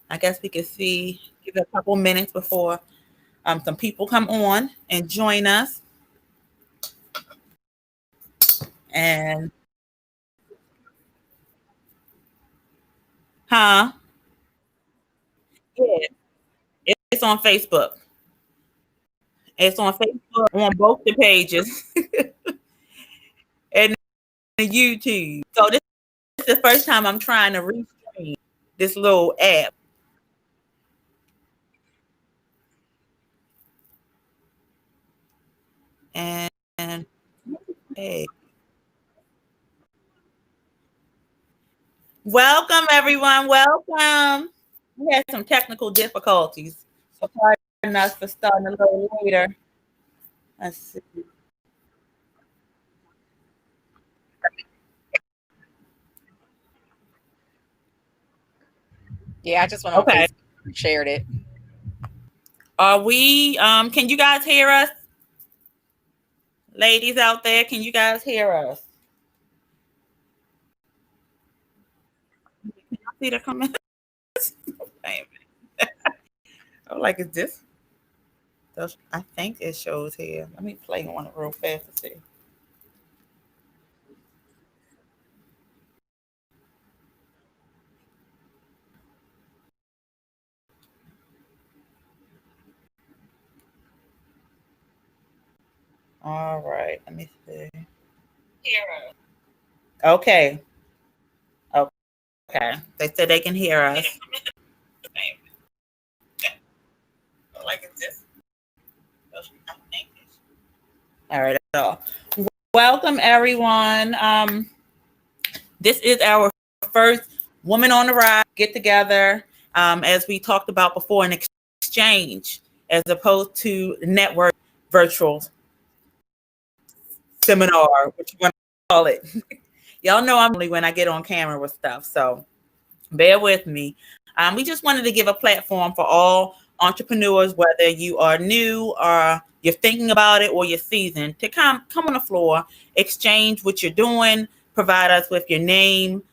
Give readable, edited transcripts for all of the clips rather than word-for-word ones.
I guess we can see, give it a couple minutes before some people come on and join us. And, huh? Yeah, it's on Facebook. It's on Facebook on both the pages and YouTube. So this is the first time I'm trying to restream this little app. And hey, welcome everyone. Welcome. We had some technical difficulties, so pardon us for starting a little later. Let's see. Yeah, I just went on Okay. Facebook and shared it. Are we? Can you guys hear us, ladies out there? Can you guys hear us? Can you see the comments? I'm like, is this? I think it shows here. Let me play on it real fast to see. All right, let me see. Hear us. Okay. Okay. They said they can hear us. Like it's this. All right. So, welcome everyone. This is our first Woman on the Ride get together. As we talked about before, an exchange as opposed to network virtual seminar, which you want to call it. Y'all know I'm only when I get on camera with stuff, so bear with me. We just wanted to give a platform for all entrepreneurs, whether you are new or you're thinking about it or you're seasoned, to come on the floor, exchange what you're doing, provide us with your name,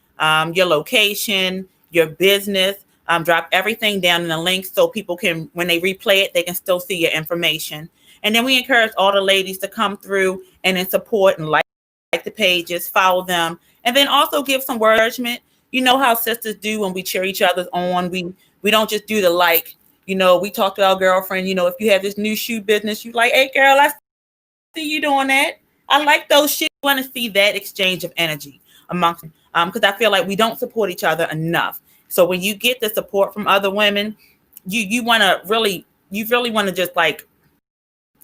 your location, your business. Drop everything down in the link so people can, when they replay it, they can still see your information. And then we encourage all the ladies to come through and then support and like the pages, follow them, and then also give some encouragement. You know how sisters do when we cheer each other on. We don't just do the like. We talk to our girlfriend. If you have this new shoe business, you like, hey girl, I see you doing that. I like those shoes. I want to see that exchange of energy amongst because I feel like we don't support each other enough. So when you get the support from other women, you want to really want to just like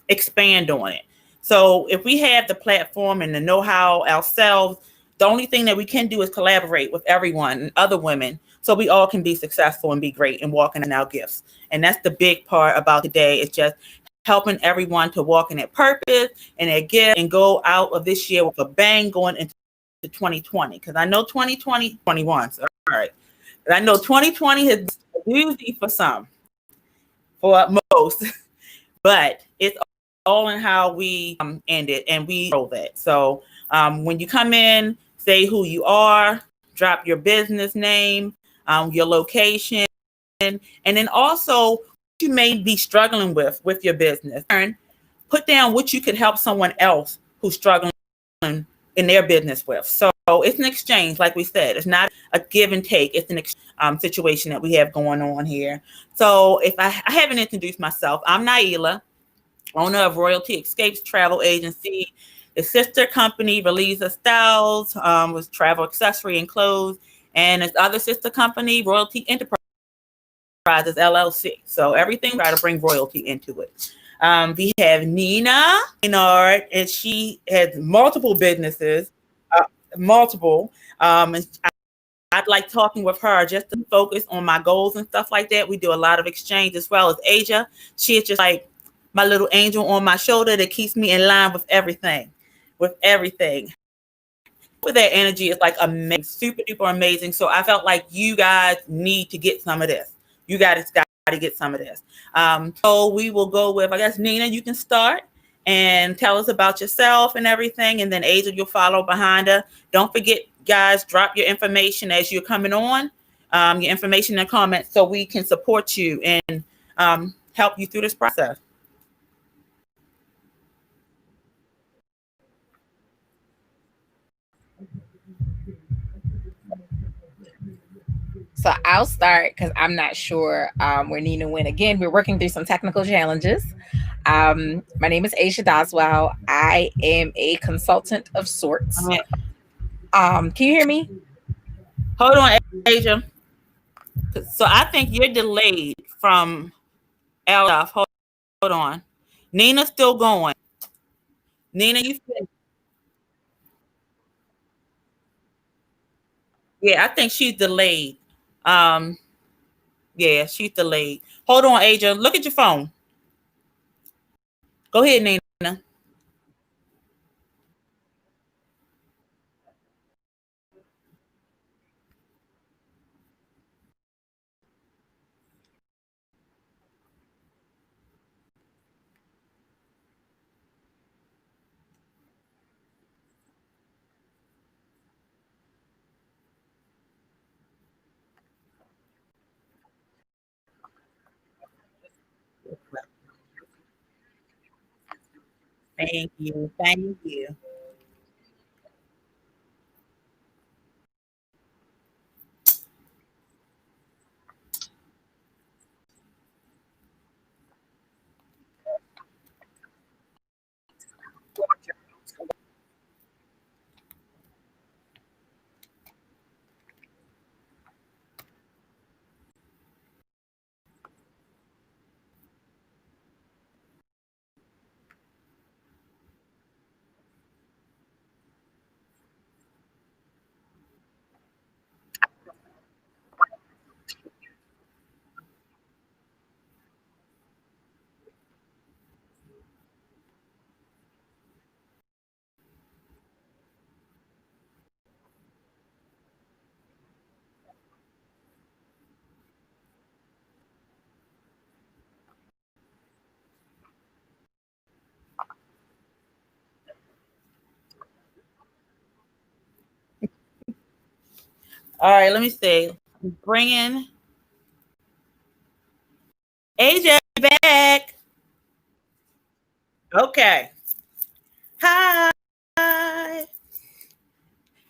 expand on it. So if we have the platform and the know-how ourselves, the only thing that we can do is collaborate with everyone and other women so we all can be successful and be great and walk in our gifts. And that's the big part about today. It's just helping everyone to walk in their purpose and their gift and go out of this year with a bang going into 2020. Because I know 2020, 21. So, all right. But I know 2020 has been a doozy for some, for most. But it's all in how we end it and we roll that. So when you come in, say who you are, drop your business name, your location, and then also what you may be struggling with your business. And put down what you could help someone else who's struggling in their business with. So it's an exchange, like we said. It's not a give and take. It's an situation that we have going on here. So if I haven't introduced myself, I'm Naila, owner of Royalty Escapes Travel Agency. The sister company, Reliza Styles, was travel accessory and clothes. And its other sister company, Royalty Enterprises LLC. So everything, try to bring royalty into it. We have Nina Maynard, and she has multiple businesses, multiple. And I'd like talking with her just to focus on my goals and stuff like that. We do a lot of exchange as well as Asia. She is just like my little angel on my shoulder that keeps me in line with everything. With everything. With that energy is like amazing, super duper amazing. So I felt like you guys need to get some of this. You guys got to get some of this. So we will go with, I guess, Nina, you can start and tell us about yourself and everything. And then Asia, you'll follow behind her. Don't forget, guys, drop your information as you're coming on. your information in the comments so we can support you and help you through this process. So I'll start because I'm not sure where Nina went. Again, we're working through some technical challenges. My name is Asia Doswell. I am a consultant of sorts. Can you hear me? Hold on, Asia. So I think you're delayed from L. Hold on. Nina's still going. Nina, you still. Yeah, I think she's delayed. Um, yeah, she's delayed. Hold on, Asia. Look at your phone. Go ahead, Nina. Thank you. Thank you. All right, let me see. Bring in AJ back. Okay. Hi.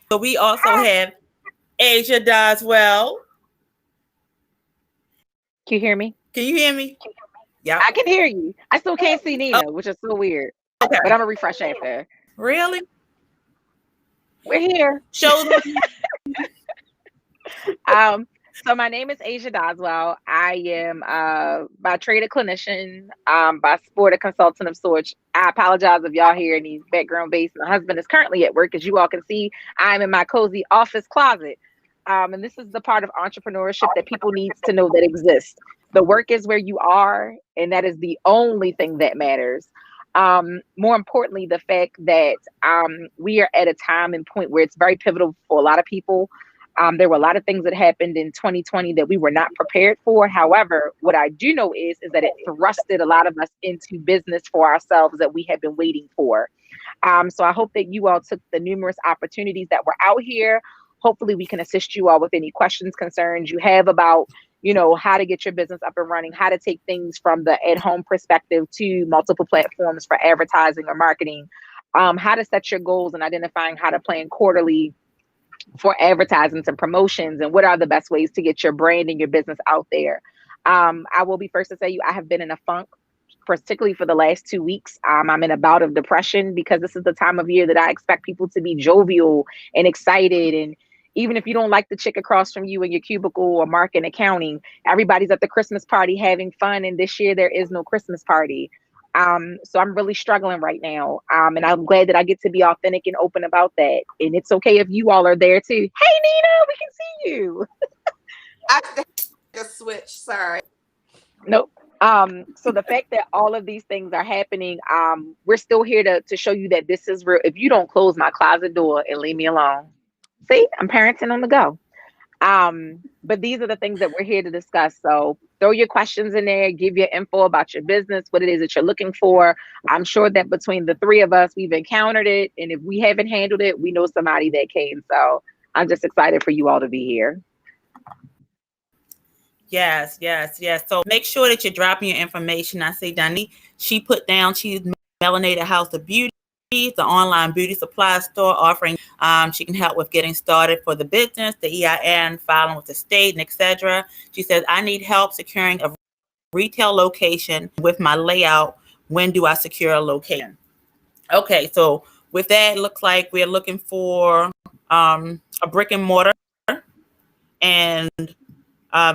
So we also have Asia Doswell. Can you hear me? Can you hear me? Yeah. I can hear you. I still can't see Nina, which is so weird. Okay. But I'm gonna refresh after. Really? We're here. Show them. Um, so my name is Asia Doswell. I am by trade a clinician, by sport a consultant of sorts. I apologize if y'all hear any background bass. My husband is currently at work. As you all can see, I'm in my cozy office closet. And this is the part of entrepreneurship that people needs to know that exists. The work is where you are, and that is the only thing that matters. More importantly, the fact that we are at a time and point where it's very pivotal for a lot of people. There were a lot of things that happened in 2020 that we were not prepared for. However, what I do know is that it thrusted a lot of us into business for ourselves that we had been waiting for. So I hope that you all took the numerous opportunities that were out here. Hopefully we can assist you all with any questions, concerns you have about, how to get your business up and running, how to take things from the at-home perspective to multiple platforms for advertising or marketing, how to set your goals and identifying how to plan quarterly for advertisements and promotions, and what are the best ways to get your brand and your business out there. I will be first to say I have been in a funk, particularly for the last 2 weeks. I'm in a bout of depression because this is the time of year that I expect people to be jovial and excited. And even if you don't like the chick across from you in your cubicle or mark in accounting, everybody's at the Christmas party having fun. And this year there is no Christmas party. So I'm really struggling right now. And I'm glad that I get to be authentic and open about that. And it's okay if you all are there too. Hey, Nina, we can see you. I just switch. Sorry. Nope. So the fact that all of these things are happening, we're still here to show you that this is real. If you don't close my closet door and leave me alone, see, I'm parenting on the go. But these are the things that we're here to discuss. So throw your questions in there, give your info about your business, what it is that you're looking for. I'm sure that between the three of us, we've encountered it. And if we haven't handled it, we know somebody that can. So I'm just excited for you all to be here. Yes, yes, yes. So make sure that you're dropping your information. I see Dani, she put down, she's Melanated House of Beauty, the online beauty supply store offering. She can help with getting started for the business, the EIN, filing with the state, and etc. She says, I need help securing a retail location with my layout. When do I secure a location? Okay, so with that, it looks like we're looking for a brick and mortar and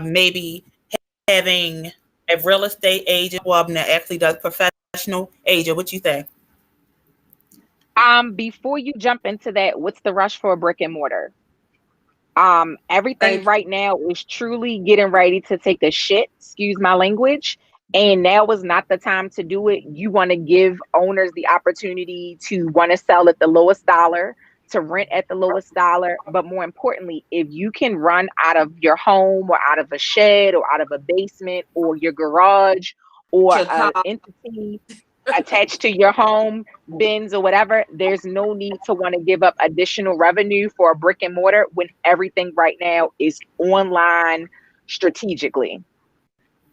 maybe having a real estate agent that actually does professional agent. What you think? Before you jump into that, what's the rush for a brick and mortar? Everything Thank right now is truly getting ready to take a shit, excuse my language. And now is not the time to do it. You want to give owners the opportunity to want to sell at the lowest dollar, to rent at the lowest dollar. But more importantly, if you can run out of your home or out of a shed or out of a basement or your garage or an Chicago. entity attached to your home, bins or whatever, there's no need to want to give up additional revenue for a brick and mortar when everything right now is online strategically.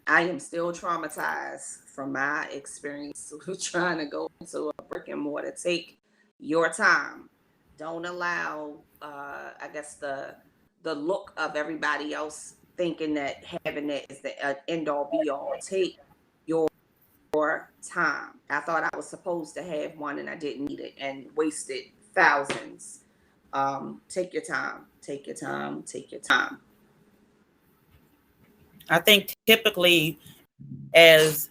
I am still traumatized from my experience trying to go to a brick and mortar. Take your time. Don't allow, I guess the look of everybody else thinking that having it is the end all be all. Take your time. I thought I was supposed to have one and I didn't need it and wasted thousands. Take your time. Take your time. Take your time. I think typically as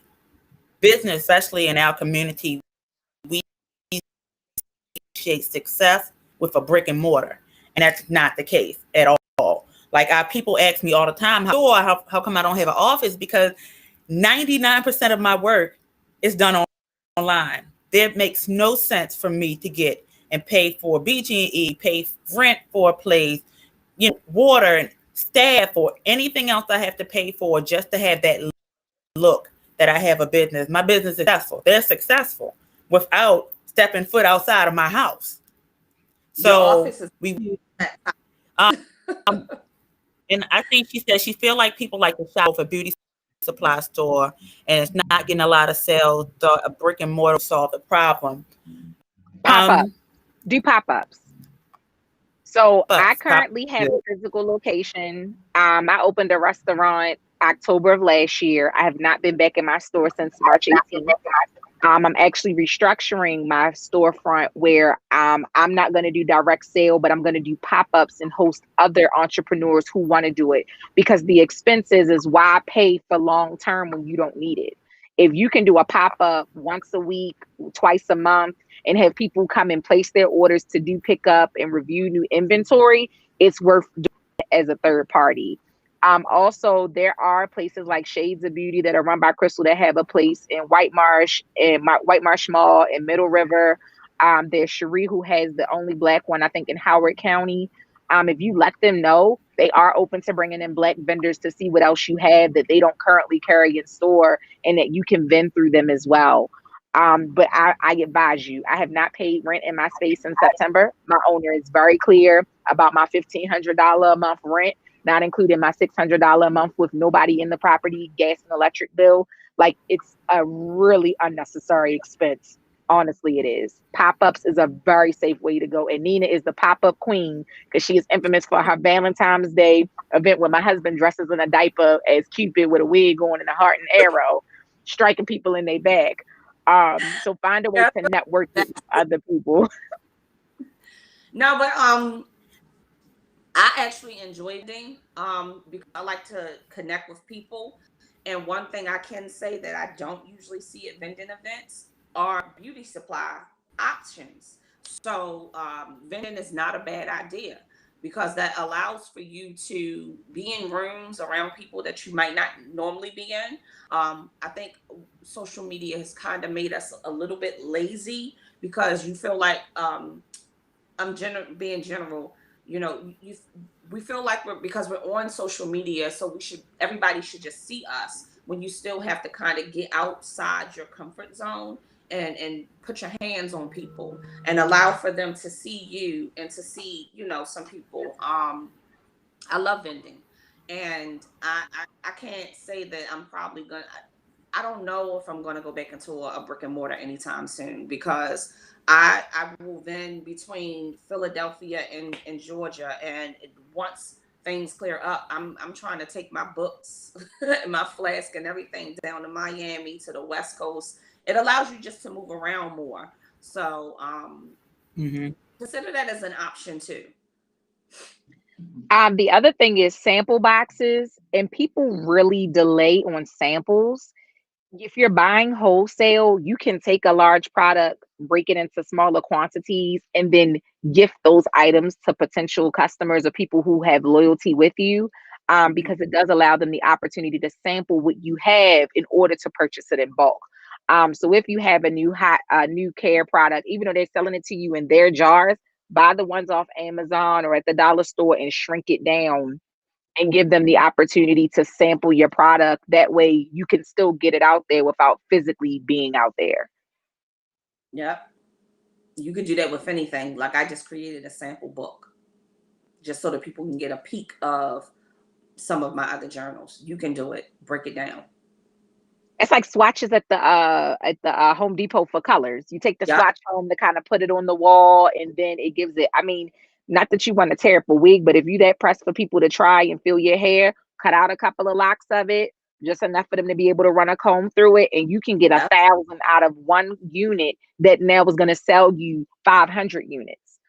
business, especially in our community, we appreciate success with a brick and mortar. And that's not the case at all. Like our people ask me all the time, how come I don't have an office? Because 99% of my work is done online. It makes no sense for me to get and pay for BG&E, pay rent for a place, water and staff or anything else I have to pay for just to have that look that I have a business. My business is successful. They're successful without stepping foot outside of my house. Your So office is um, and I think she said she feel like people like to shop for beauty supply store and it's not getting a lot of sales. So a brick and mortar solve the problem. Pop up, Um, do pop ups. So I but currently have a physical location. I opened a restaurant October of last year. I have not been back in my store since March 18th. I'm actually restructuring my storefront where I'm not going to do direct sale, but I'm going to do pop-ups and host other entrepreneurs who want to do it because the expenses is why pay for long term when you don't need it. If you can do a pop-up once a week, twice a month, and have people come and place their orders to do pickup and review new inventory, it's worth doing it as a third party. Also, there are places like Shades of Beauty that are run by Crystal that have a place in White Marsh and White Marsh Mall in Middle River. There's Cherie who has the only Black one, I think, in Howard County. If you let them know, they are open to bringing in Black vendors to see what else you have that they don't currently carry in store and that you can vend through them as well. But I advise you, I have not paid rent in my space in September. My owner is very clear about my $1,500 a month rent, not including my $600 a month with nobody in the property, gas and electric bill. Like it's a really unnecessary expense. Honestly, it is. Pop-ups is a very safe way to go. And Nina is the pop-up queen because she is infamous for her Valentine's Day event where my husband dresses in a diaper as Cupid with a wig on and a heart and arrow, striking people in their back. So find a way to network with other people. no, but I actually enjoy vending because I like to connect with people. And one thing I can say that I don't usually see at vending events are beauty supply options. So vending is not a bad idea because that allows for you to be in rooms around people that you might not normally be in. I think social media has kind of made us a little bit lazy because you feel like being general, we feel like because we're on social media, so everybody should just see us when you still have to kind of get outside your comfort zone and put your hands on people and allow for them to see you and to see, some people. I love vending. And I can't say that I'm probably gonna. I don't know if I'm gonna go back into a brick and mortar anytime soon, because I will then between Philadelphia and Georgia, and once things clear up, I'm trying to take my books, my flask, and everything down to Miami, to the West Coast. It allows you just to move around more. So Mm-hmm. consider that as an option too. The other thing is sample boxes, and people really delay on samples. If you're buying wholesale, you can take a large product, break it into smaller quantities, and then gift those items to potential customers or people who have loyalty with you, Mhm. because it does allow them the opportunity to sample what you have in order to purchase it in bulk. So if you have a new care product, even though they're selling it to you in their jars, buy the ones off Amazon or at the dollar store and shrink it down and give them the opportunity to sample your product. That way you can still get it out there without physically being out there. Yep. You could do that with anything. Like, I just created a sample book just so that people can get a peek of some of my other journals. You can do it. Break it down. It's like swatches at the Home Depot for colors. You take the Yep. swatch home to kind of put it on the wall, and then it gives it. I mean, not that you want to tear up a wig, but if you that pressed for people to try and feel your hair, cut out a couple of locks of it, just enough for them to be able to run a comb through it, and you can get Yep. 1,000 out of one unit that now is going to sell you 500 units.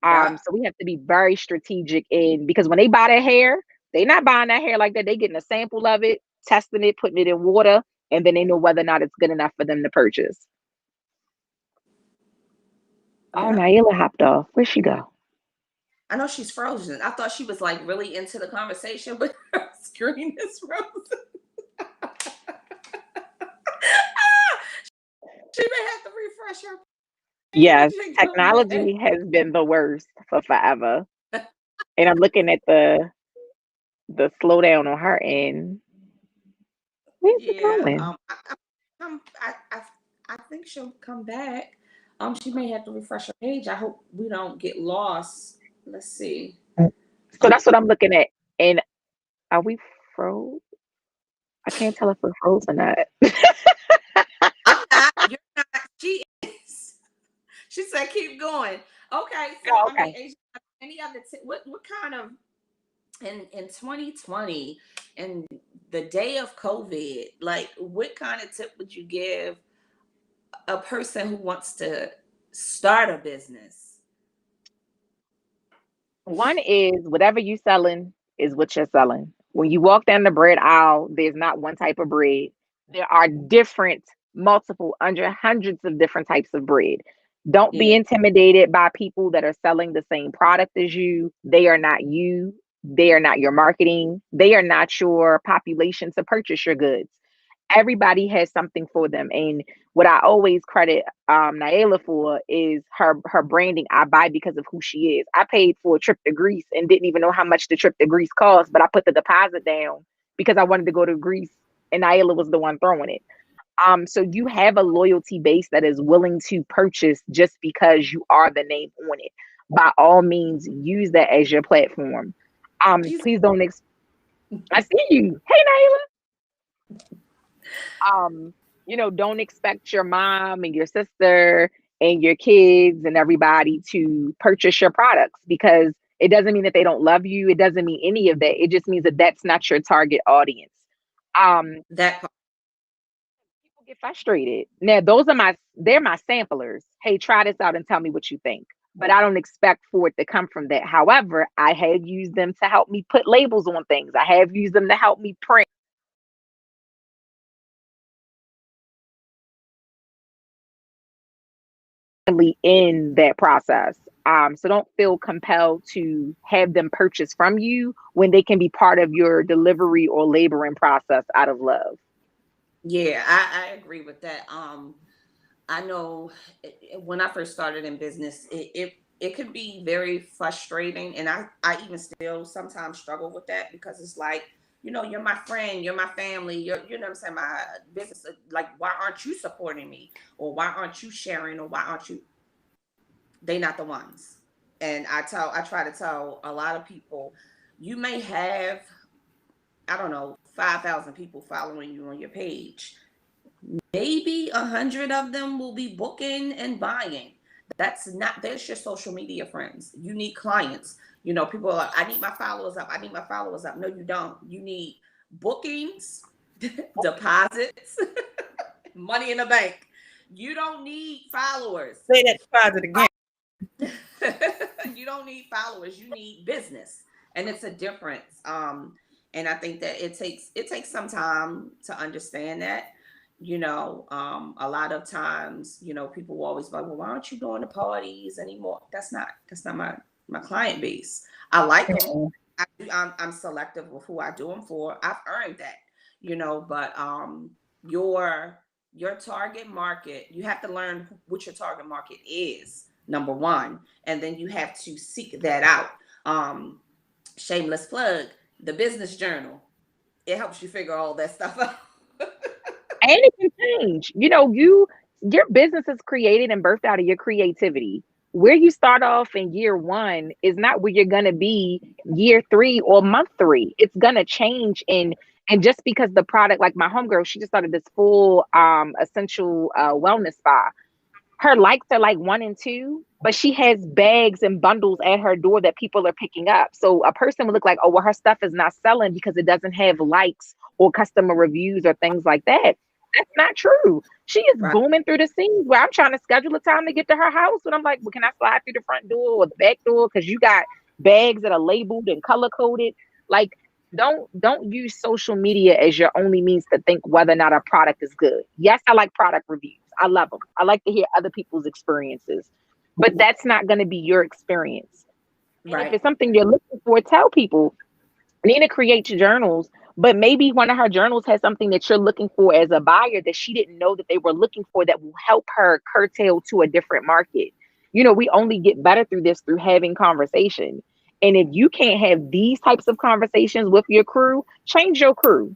Yep. So we have to be very strategic in, because when they buy their hair, they're not buying that hair like that. They getting a sample of it, testing it, putting it in water, and then they know whether or not it's good enough for them to purchase. Oh, Yep. Naila hopped off. Where'd she go? I know she's frozen. I thought she was like really into the conversation, but her screen is frozen. She may have to refresh her page. What Yes, did you come back? technology has been the worst for forever. And I'm looking at the slowdown on her end. Where's it Yeah. going? I think she'll come back. She may have to refresh her page. I hope we don't get lost. Let's see. So Um, that's what I'm looking at. And are we froze? I can't tell if we're froze or not. I'm not. You're not. She is. She said, "Keep going." Okay. So, Oh, I mean, okay. Asia, any other what kind of in 2020 and the day of COVID, like, what kind of tip would you give a person who wants to start a business? One is whatever you selling is what you're selling. When you walk down the bread aisle, there's not one type of bread. There are different, multiple, under hundreds of different types of bread. Don't be Yeah. intimidated by people that are selling the same product as you. They are not you. They are not your marketing. They are not your population to purchase your goods. Everybody has something for them. And what I always credit Naila for is her branding. I buy because of who she is. I paid for a trip to Greece and didn't even know how much the trip to Greece cost, but I put the deposit down because I wanted to go to Greece, and Naila was the one throwing it. So you have a loyalty base that is willing to purchase just because you are the name on it. By all means, use that as your platform. She's Please don't. I see you. Hey, Naila. um don't expect your mom and your sister and your kids and everybody to purchase your products, because it doesn't mean that they don't love you. It doesn't mean any of that. It just means that that's not your target audience. um that part. People get frustrated. Now they're my samplers. Hey, try this out and tell me what you think. But I don't expect for it to come from that. However, I have used them to help me put labels on things. I have used them to help me print in that process. So don't feel compelled to have them purchase from you when they can be part of your delivery or laboring process out of love. Yeah, I agree with that. I know when I first started in business, it could be very frustrating, and I even still sometimes struggle with that, because it's like, you're my friend, you're my family, you know what I'm saying, my business. Like, why aren't you supporting me, or why aren't you sharing, or why aren't you? They not the ones. And I try to tell a lot of people, you may have I don't know, 5,000 people following you on your page, maybe 100 of them will be booking and buying. That's your social media friends. You need clients. You know, people are like, I need my followers up. I need my followers up. No, you don't. You need bookings, deposits, money in the bank. You don't need followers. Say that deposit again. You don't need followers. You need business, and it's a difference. And I think that it takes some time to understand that. You know, a lot of times, you know, people will always be like, well, why aren't you going to parties anymore? That's not my client base. I like them. I'm selective with who I do them for. I've earned that, you know, but your target market, you have to learn what your target market is, number one, and then you have to seek that out. Shameless plug, the Business Journal. It helps you figure all that stuff out. And it can change. You know, your business is created and birthed out of your creativity. Where you start off in year one is not where you're gonna be year 3 or month 3. It's gonna change, and just because the product, like my homegirl, she just started this full essential wellness spa. Her likes are like 1 and 2, but she has bags and bundles at her door that people are picking up. So a person would look like, oh, well, her stuff is not selling because it doesn't have likes or customer reviews or things like that. That's not true. She is booming through the scenes where I'm trying to schedule a time to get to her house. And I'm like, well, can I slide through the front door or the back door? Because you got bags that are labeled and color coded. Like, don't use social media as your only means to think whether or not a product is good. Yes, I like product reviews. I love them. I like to hear other people's experiences, but that's not going to be your experience. And if it's something you're looking for, tell people. Nina creates journals, but maybe one of her journals has something that you're looking for as a buyer that she didn't know that they were looking for, that will help her curtail to a different market. You know, we only get better through having conversation. And if you can't have these types of conversations with your crew, change your crew.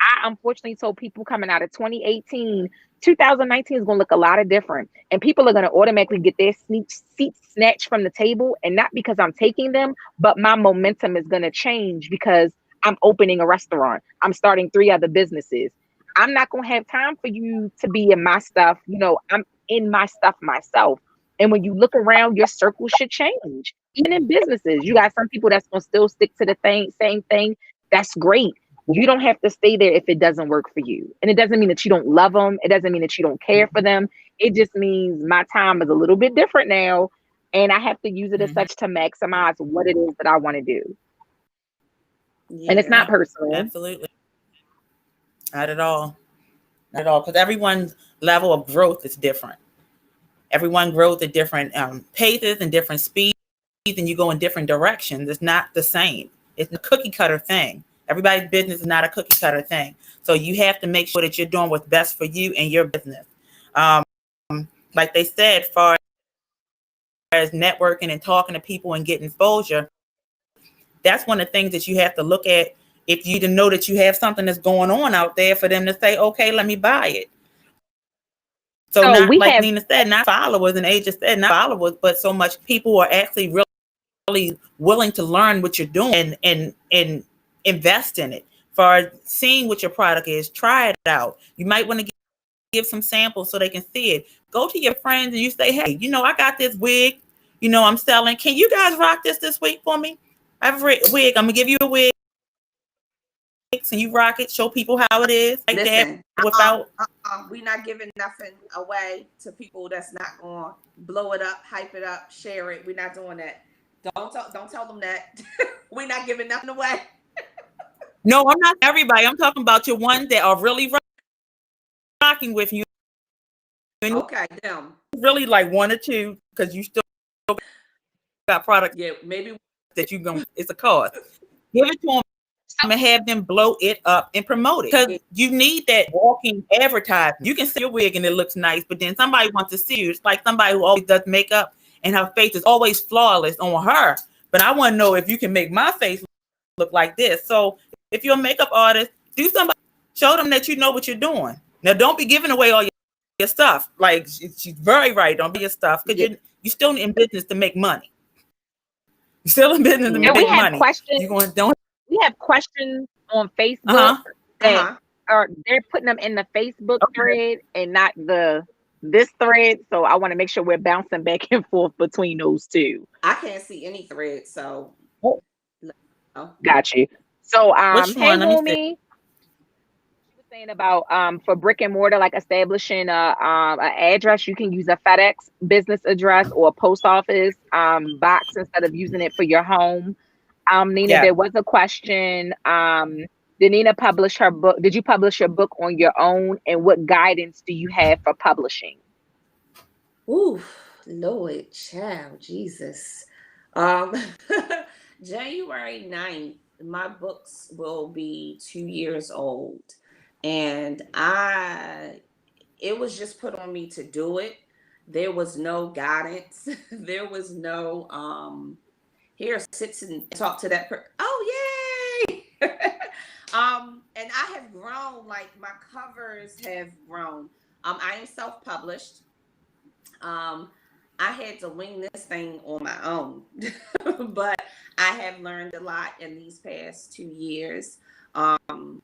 I unfortunately told people coming out of 2018, 2019 is going to look a lot of different. And people are going to automatically get their seats snatched from the table. And not because I'm taking them, but my momentum is going to change because I'm opening a restaurant. I'm starting 3 other businesses. I'm not going to have time for you to be in my stuff. You know, I'm in my stuff myself. And when you look around, your circle should change. Even in businesses, you got some people that's going to still stick to the same thing. That's great. You don't have to stay there if it doesn't work for you. And it doesn't mean that you don't love them. It doesn't mean that you don't care for them. It just means my time is a little bit different now. And I have to use it as such to maximize what it is that I want to do. Yeah, and it's not personal. Absolutely. Not at all. Not at all. Because everyone's level of growth is different. Everyone grows at different paces and different speeds, and you go in different directions. It's not the same. It's a cookie cutter thing. Everybody's business is not a cookie cutter thing. So you have to make sure that you're doing what's best for you and your business. Like they said, as far as networking and talking to people and getting exposure, that's one of the things that you have to look at if you know that you have something that's going on out there for them to say, okay, let me buy it. So not, like Nina said, not followers, and Asia said, not followers, but so much people are actually really willing to learn what you're doing and invest in it. As far as seeing what your product is, try it out. You might want to give some samples so they can see it. Go to your friends and you say, hey, you know, I got this wig, you know, I'm selling. Can you guys rock this week for me? I have a wig. I'm gonna give you a wig. And you rock it, show people how it is. Like Listen, that without we're not giving nothing away to people that's not going to blow it up, hype it up, share it. We're not doing that. Don't tell them that. We're not giving nothing away. No, I'm not everybody. I'm talking about your ones that are really rocking with you. Okay, them. Really like 1 or 2, because you still got product. Yeah, maybe that you going. It's a cost. Give it to them and have them blow it up and promote it, because you need that walking advertisement. You can see your wig and it looks nice, but then somebody wants to see you. It's like somebody who always does makeup and her face is always flawless on her, but I want to know if you can make my face look like this. So if you're a makeup artist, do somebody, show them that you know what you're doing. Now don't be giving away all your stuff. Like she's very right. Don't be your stuff, because you're still in business to make money. You're still in business to make money. We have questions on Facebook Uh-huh. that Uh-huh. are they're putting them in the Facebook Okay. thread and not this thread. So I want to make sure we're bouncing back and forth between those two. I can't see any thread, so Oh, let me know. got you. So Which hey one? Let me see. Wumi, she was saying about for brick and mortar, like establishing a address, you can use a FedEx business address or a post office box instead of using it for your home. Nina, Yeah. there was a question. Did Nina publish her book? Did you publish your book on your own? And what guidance do you have for publishing? Ooh, Lord, child, Jesus. Um, January 9th, my books will be 2 years old. And it was just put on me to do it. There was no guidance. There was no, here, sit and talk to that person. Oh, yay! And I have grown, like my covers have grown. I am self-published. Um, I had to wing this thing on my own, but I have learned a lot in these past 2 years. Um,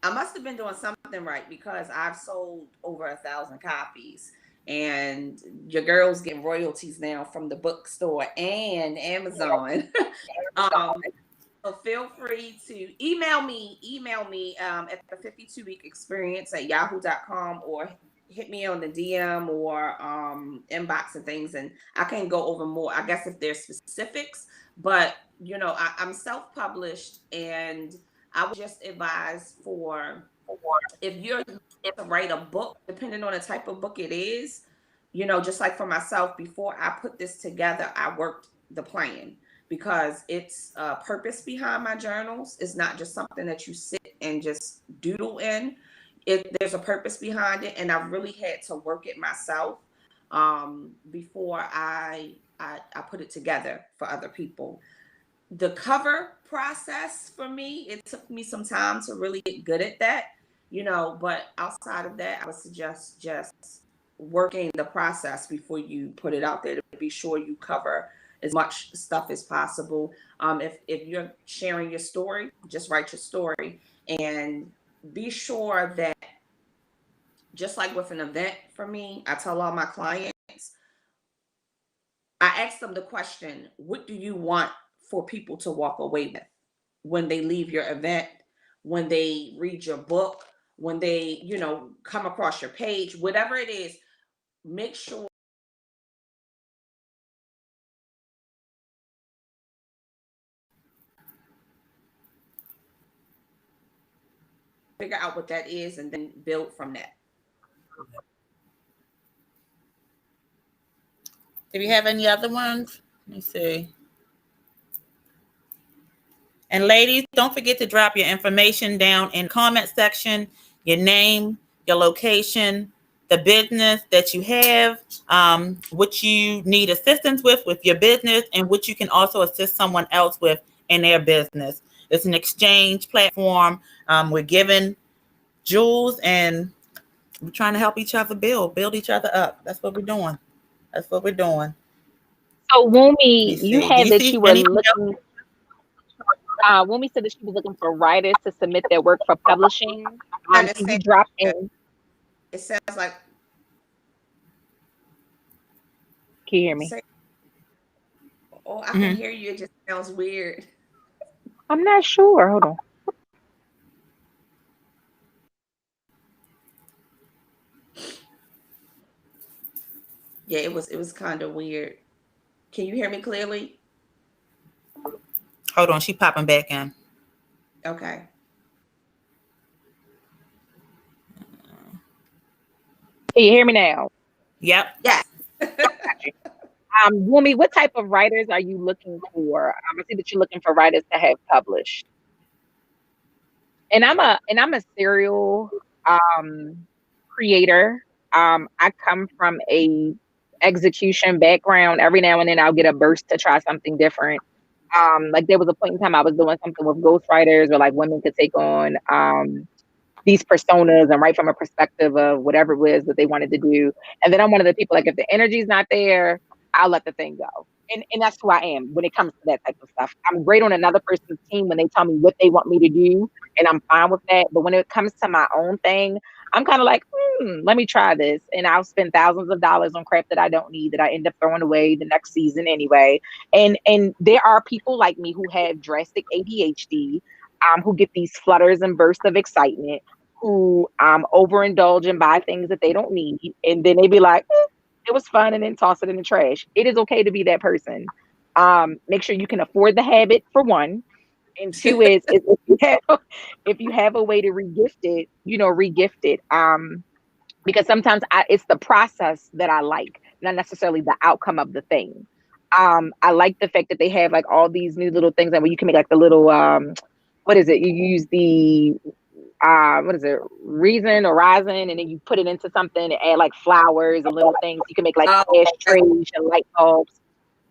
I must have been doing something right because I've sold over 1,000 copies, and your girl's getting royalties now from the bookstore and Amazon. um, so feel free to email me at the 52-week experience at yahoo.com, or hit me on the DM or inbox and things, and I can go over more, I guess, if there's specifics. But I'm self-published, and I would just advise, for if you're to write a book, depending on the type of book it is, just like for myself, before I put this together, I worked the plan, because it's a purpose behind my journals. It's not just something that you sit and just doodle in. There's a purpose behind it, and I really had to work it myself before I put it together for other people. The cover process, for me, it took me some time to really get good at that, but outside of that, I would suggest just working the process before you put it out there, to be sure you cover as much stuff as possible. If you're sharing your story, just write your story, and be sure that, just like with an event, for me, I tell all my clients, I ask them the question, what do you want for people to walk away with when they leave your event, when they read your book, when they, come across your page, whatever it is, make sure, figure out what that is, and then build from that. Do we have any other ones? Let me see. And ladies, don't forget to drop your information down in the comment section, your name, your location, the business that you have, what you need assistance with your business, and what you can also assist someone else with in their business. It's an exchange platform. We're giving jewels, and we're trying to help each other build each other up. That's what we're doing. That's what we're doing. So Let Wumi, me you see. Do had you that you see were anything else? looking. Wumi said that she was looking for writers to submit their work for publishing. Can you drop in? It sounds like. Can you hear me? Oh, I can hear you. It just sounds weird. I'm not sure. Hold on. Yeah, it was kind of weird. Can you hear me clearly? Hold on, she popping back in. Okay. Can you hear me now? Yep. Yes. Wumi, what type of writers are you looking for? I see that you're looking for writers to have published. And I'm a serial creator. I come from a execution background. Every now and then I'll get a burst to try something different. Like there was a point in time I was doing something with ghostwriters, or like women could take on these personas and write from a perspective of whatever it was that they wanted to do. And then I'm one of the people, like, if the energy's not there, I'll let the thing go. And that's who I am when it comes to that type of stuff. I'm great on another person's team when they tell me what they want me to do, and I'm fine with that. But when it comes to my own thing, I'm kind of like, let me try this. And I'll spend thousands of dollars on crap that I don't need, that I end up throwing away the next season anyway. And there are people like me who have drastic ADHD, who get these flutters and bursts of excitement, who overindulge and buy things that they don't need. And then they be like, it was fun, and then toss it in the trash. It is okay to be that person. Make sure you can afford the habit, for one. And two is if you have a way to regift it, regift it. Because sometimes it's the process that I like, not necessarily the outcome of the thing. I like the fact that they have like all these new little things that where you can make like the little what is it? You use the what is it, resin, and then you put it into something and add like flowers and little things. You can make like ashtrays and light bulbs.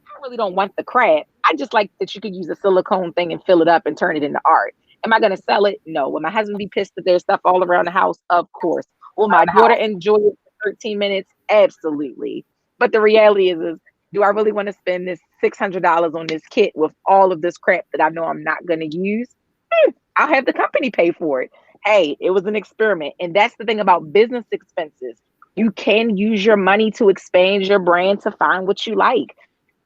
I really don't want the crap. I just like that you could use a silicone thing and fill it up and turn it into art. Am I going to sell it? No. Will my husband be pissed that there's stuff all around the house? Of course. Will my daughter enjoy it for 13 minutes? Absolutely. But the reality is do I really want to spend this $600 on this kit with all of this crap that I know I'm not going to use? I'll have the company pay for it. Hey, it was an experiment. And that's the thing about business expenses. You can use your money to expand your brand to find what you like.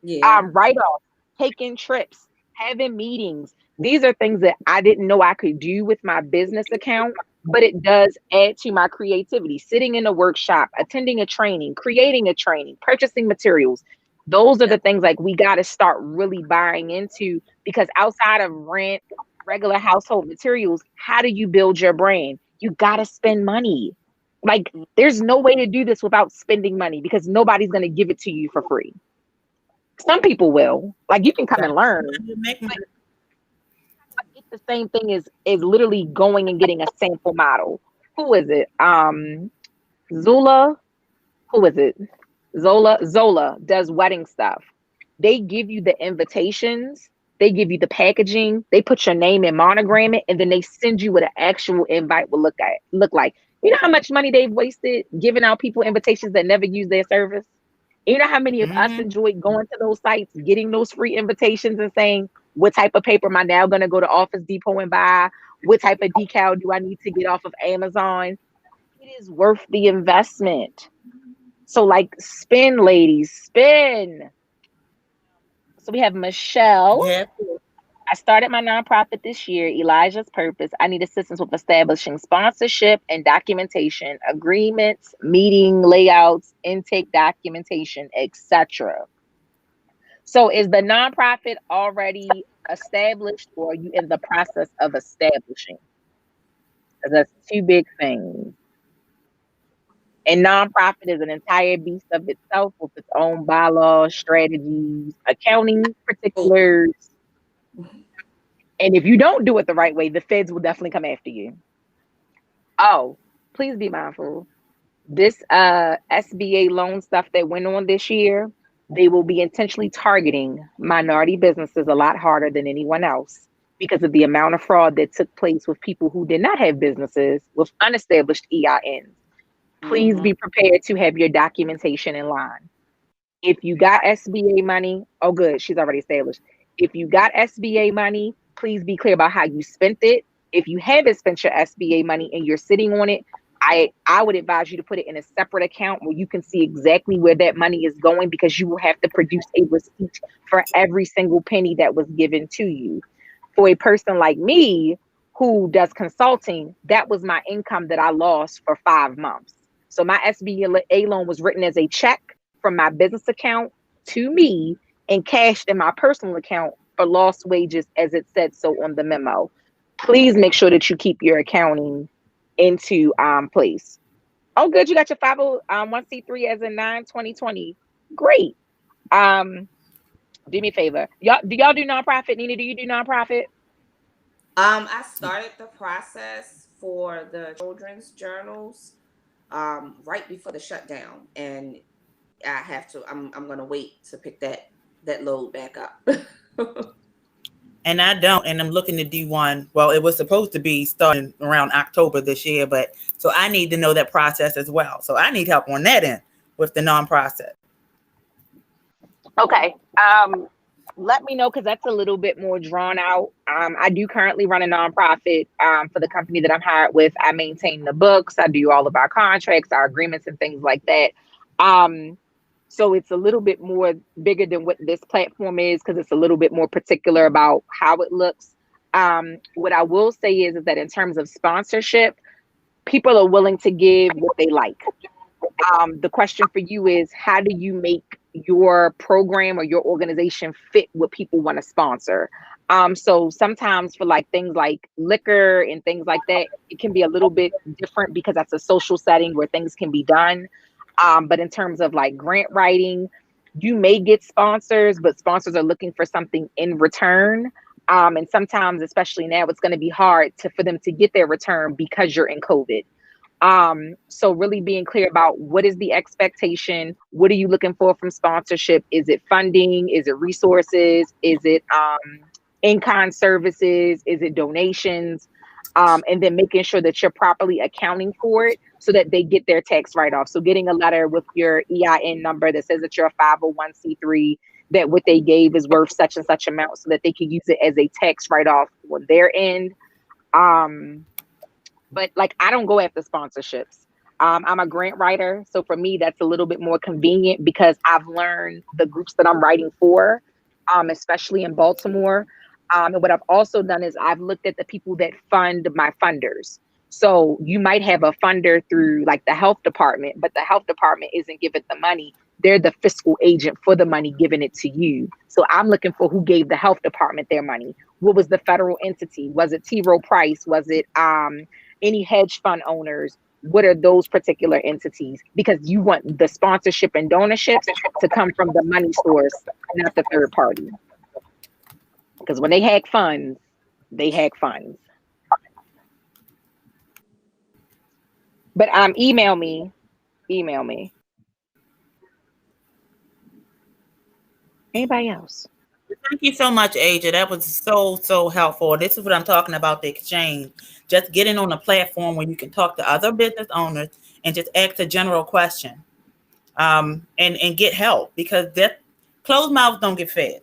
Yeah. Write-off, taking trips, having meetings. These are things that I didn't know I could do with my business account, but it does add to my creativity. Sitting in a workshop, attending a training, creating a training, purchasing materials. Those are the things like we got to start really buying into, because outside of rent, regular household materials, how do you build your brand? You got to spend money. Like, there's no way to do this without spending money, because nobody's going to give it to you for free. Some people will. Like, you can come and learn. But it's the same thing as literally going and getting a sample model. Who is it? Zula. Who is it? Zola does wedding stuff. They give you the invitations, they give you the packaging, they put your name and monogram it, and then they send you what an actual invite will look like. You know how much money they've wasted giving out people invitations that never use their service? You know how many of us enjoyed going to those sites, getting those free invitations and saying, what type of paper am I now going to go to Office Depot and buy? What type of decal do I need to get off of Amazon? It is worth the investment. So like, spin, ladies, spin. So we have Michelle. Yeah. I started my nonprofit this year, Elijah's Purpose. I need assistance with establishing sponsorship and documentation, agreements, meeting layouts, intake documentation, etc. So is the nonprofit already established, or are you in the process of establishing? Because that's two big things. And nonprofit is an entire beast of itself with its own bylaws, strategies, accounting particulars. And if you don't do it the right way, the feds will definitely come after you. Oh, please be mindful. This SBA loan stuff that went on this year, they will be intentionally targeting minority businesses a lot harder than anyone else, because of the amount of fraud that took place with people who did not have businesses with unestablished EINs. Please be prepared to have your documentation in line. If you got SBA money, oh good, she's already established. If you got SBA money, please be clear about how you spent it. If you haven't spent your SBA money and you're sitting on it, I would advise you to put it in a separate account where you can see exactly where that money is going, because you will have to produce a receipt for every single penny that was given to you. For a person like me who does consulting, that was my income that I lost for 5 months. So my SBA loan was written as a check from my business account to me and cashed in my personal account for lost wages, as it said so on the memo. Please make sure that you keep your accounting into place. Oh, good. You got your 501c3 as in 9/2020. Great. Do me a favor. Do y'all do nonprofit? Nina, do you do nonprofit? I started the process for the children's journals right before the shutdown, and I'm gonna wait to pick that load back up. And I don't, and I'm looking to do one. Well, it was supposed to be starting around October this year, but so I need to know that process as well. So I need help on that end with the non-process. Okay. Let me know because that's a little bit more drawn out. I do currently run a nonprofit for the company that I'm hired with. I maintain the books. I do all of our contracts, our agreements, and things like that. Um, so it's a little bit more bigger than what this platform is because it's a little bit more particular about how it looks. What I will say is that in terms of sponsorship, people are willing to give what they like. The question for you is how do you make your program or your organization fit what people want to sponsor? So sometimes for like things like liquor and things like that, it can be a little bit different because that's a social setting where things can be done. But in terms of like grant writing, you may get sponsors, but sponsors are looking for something in return. And sometimes, especially now, it's going to be hard for them to get their return because you're in COVID. So really being clear about what is the expectation, what are you looking for from sponsorship? Is it funding? Is it resources? Is it in-kind services? Is it donations? And then making sure that you're properly accounting for it so that they get their tax write-off. So getting a letter with your EIN number that says that you're a 501c3, that what they gave is worth such and such amount so that they can use it as a tax write-off on their end. But like, I don't go after sponsorships. I'm a grant writer. So for me, that's a little bit more convenient because I've learned the groups that I'm writing for, especially in Baltimore. And what I've also done is I've looked at the people that fund my funders. So you might have a funder through like the health department, but the health department isn't giving the money. They're the fiscal agent for the money, giving it to you. So I'm looking for who gave the health department their money. What was the federal entity? Was it T. Rowe Price? Was it any hedge fund owners? What are those particular entities? Because you want the sponsorship and donorships to come from the money source, not the third party. Because when they hack funds, they hack funds. But email me. Anybody else? Thank you so much, Aja. That was so helpful. This is what I'm talking about, the exchange. Just getting on a platform where you can talk to other business owners and just ask a general question, and get help because that closed mouths don't get fed.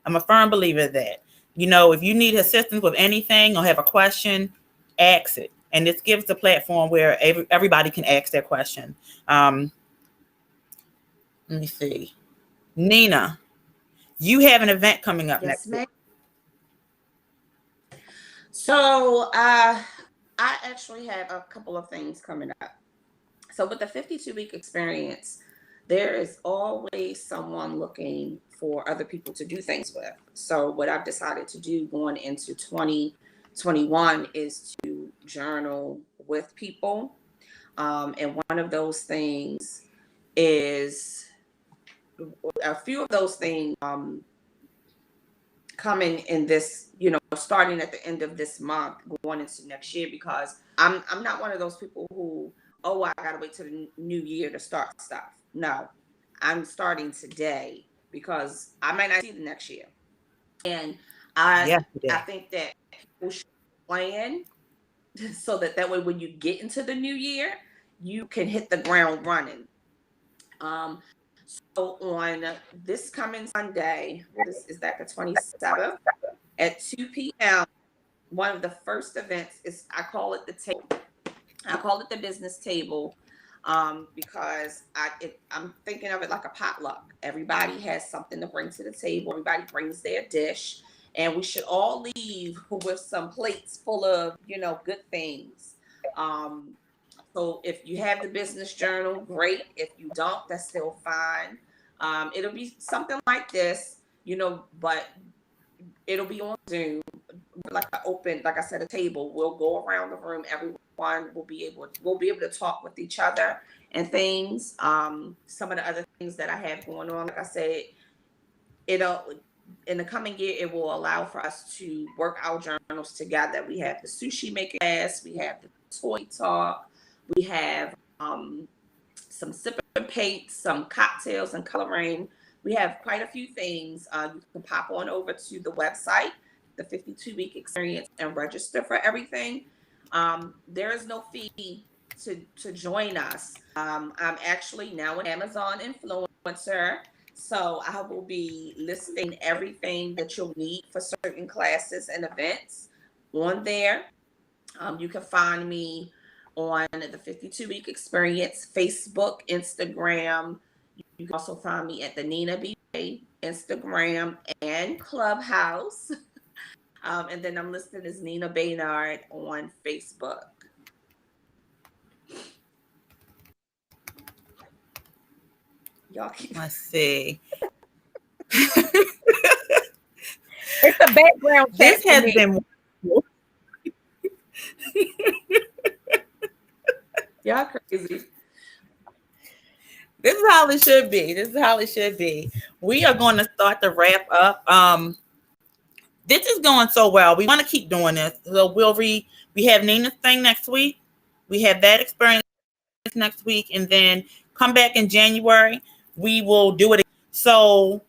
I'm a firm believer of that. If you need assistance with anything or have a question, ask it. And this gives the platform where everybody can ask their question. Let me see. Nina, you have an event coming up next week. So I actually have a couple of things coming up. So with the 52-week experience, there is always someone looking for other people to do things with. So what I've decided to do going into 2021 is to journal with people. And one of those things is a few of those things coming in this, starting at the end of this month, going into next year, because I'm not one of those people who, I gotta wait till the new year to start stuff. No, I'm starting today because I might not see the next year. And I think that people should plan so that way when you get into the new year, you can hit the ground running. So on this coming Sunday, is that the 27th at 2 p.m., one of the first events is, I call it the table. I call it the business table because I'm thinking of it like a potluck. Everybody has something to bring to the table. Everybody brings their dish, and we should all leave with some plates full of, good things. So if you have the business journal, great. If you don't, that's still fine. It'll be something like this, but it'll be on Zoom, like like I said, a table. We'll go around the room. Everyone will be able to talk with each other and things. Some of the other things that I have going on, like I said, in the coming year, it will allow for us to work our journals together. We have the sushi making class, we have the toy talk, we have some sip and paint, some cocktails and coloring. We have quite a few things. You can pop on over to the website, the 52-week experience, and register for everything. There is no fee to join us. I'm actually now an Amazon influencer. So I will be listing everything that you'll need for certain classes and events on there. You can find me on the 52-week experience, Facebook, Instagram. You can also find me at the Nina B. Instagram and Clubhouse. And then I'm listed as Nina Baynard on Facebook. Y'all keep. Let's see. It's a background check. This has been wonderful. Y'all crazy. This is how it should be. This is how it should be. We are going to start to wrap up. This is going so well. We want to keep doing this. So we have Nina's thing next week. We have that experience next week, and then come back in January. We will do it again. So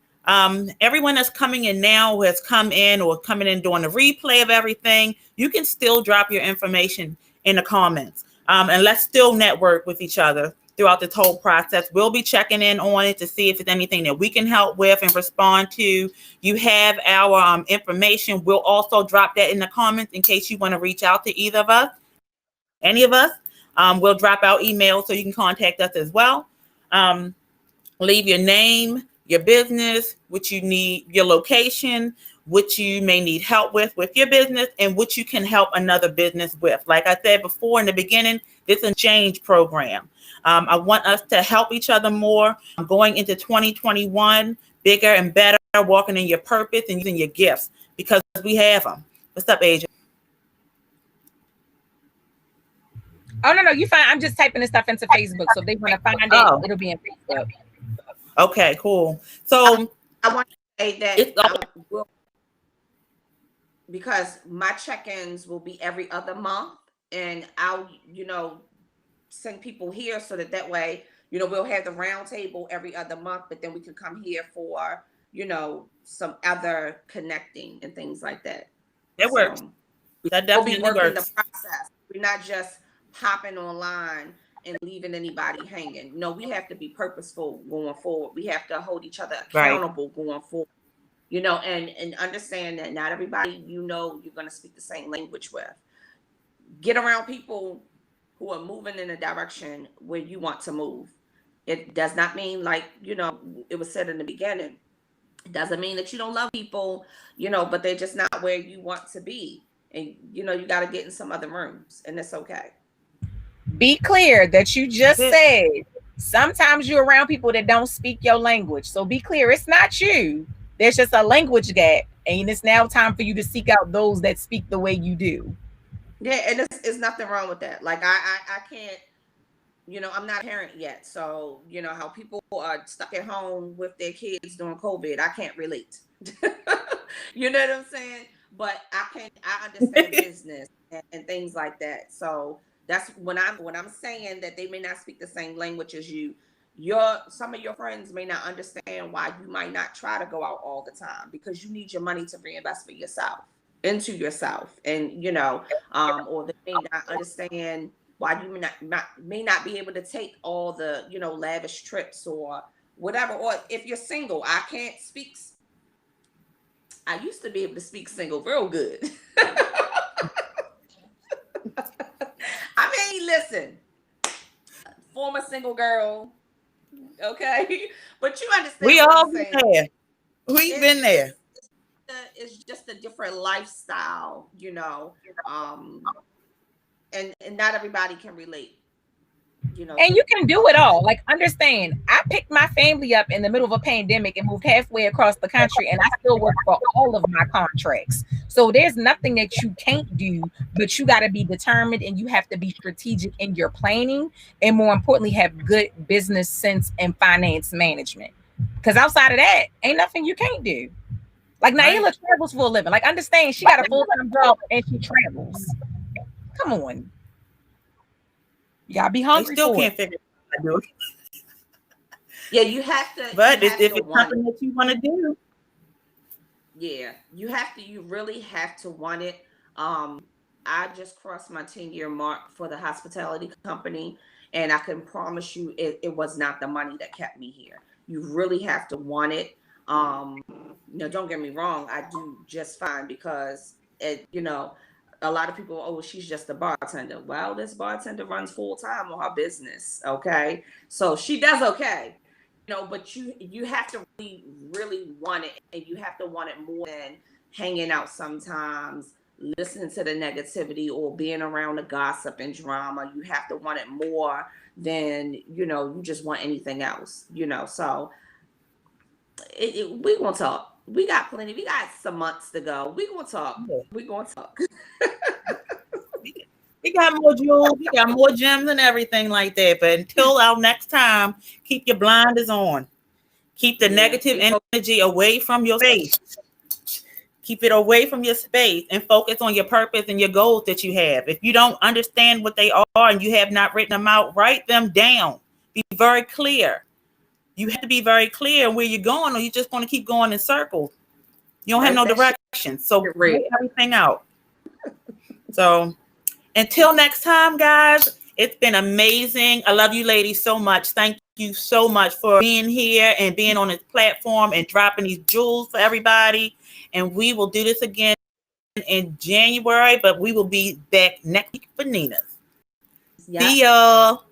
everyone that's coming in now, who has come in or coming in doing the replay of everything, you can still drop your information in the comments. And let's still network with each other throughout this whole process. We'll be checking in on it to see if there's anything that we can help with and respond to. You have our information. We'll also drop that in the comments in case you want to reach out to either of us, any of us. We'll drop our email so you can contact us as well. Leave your name, your business, what you need, your location, what you may need help with your business, and what you can help another business with. Like I said before in the beginning, this is a change program. I want us to help each other more. I'm going into 2021 bigger and better, walking in your purpose and using your gifts because we have them. What's up, Asia? Oh, no, you fine. I'm just typing this stuff into Facebook. So if they want to find it, it'll be in Facebook. Okay, cool. So I want to say that because my check-ins will be every other month, and I'll, send people here so that way, we'll have the round table every other month, but then we can come here for, some other connecting and things like that. It works. That definitely we'll be working works. the process. We're not just hopping online and leaving anybody hanging. No, we have to be purposeful going forward. We have to hold each other accountable going forward. And understand that not everybody you're going to speak the same language with. Get around people who are moving in a direction where you want to move. It does not mean, like, it was said in the beginning, it doesn't mean that you don't love people, but they're just not where you want to be. And, you got to get in some other rooms, and it's okay. Be clear that you just said sometimes you're around people that don't speak your language. So be clear, it's not you. There's just a language gap, and it's now time for you to seek out those that speak the way you do. Yeah, and there's nothing wrong with that. Like I can't, I'm not a parent yet, so how people are stuck at home with their kids during COVID, I can't relate. You know what I'm saying? But I understand business and things like that. So that's when I'm saying that they may not speak the same language as you. Some of your friends may not understand why you might not try to go out all the time, because you need your money to reinvest for yourself, into yourself, and or they may not understand why you may not be able to take all the lavish trips or whatever. Or if you're single, I used to be able to speak single real good. I mean, listen, former single girl. Okay, but you understand. We all been there. We've been there. It's just a different lifestyle, and not everybody can relate. And you can do it all. Like, understand, I picked my family up in the middle of a pandemic and moved halfway across the country, and I still work for all of my contracts. So there's nothing that you can't do, but you got to be determined, and you have to be strategic in your planning, and more importantly, have good business sense and finance management. Because outside of that, ain't nothing you can't do. Like, Naila travels for a living. Like, understand, she got a full-time job and she travels. Come on. You gotta be hungry. They still can't figure out how to do it. Yeah, you have to. But if it's something that you want to do, yeah, you really have to want it. I just crossed my 10-year mark for the hospitality company, and I can promise you, it was not the money that kept me here. You really have to want it. Don't get me wrong, I do just fine because a lot of people, oh, she's just a bartender. Well, this bartender runs full time on her business. Okay. So she does okay. But you have to really, really want it, and you have to want it more than hanging out sometimes, listening to the negativity or being around the gossip and drama. You have to want it more than, you just want anything else, So we gonna talk. We got plenty. We got some months to go. We gonna talk. We gonna talk. We got more jewels, we got more gems and everything like that. But until our next time, keep your blinders on. Keep the negative energy away from your space. Keep it away from your space and focus on your purpose and your goals that you have. If you don't understand what they are and you have not written them out, write them down. Be very clear. You have to be very clear where you're going, or you're just going to keep going in circles. You don't have no direction. So write everything out. So until next time, guys, it's been amazing. I love you ladies so much. Thank you so much for being here and being on this platform and dropping these jewels for everybody. And we will do this again in January, but we will be back next week for Nina's. Yeah. See y'all.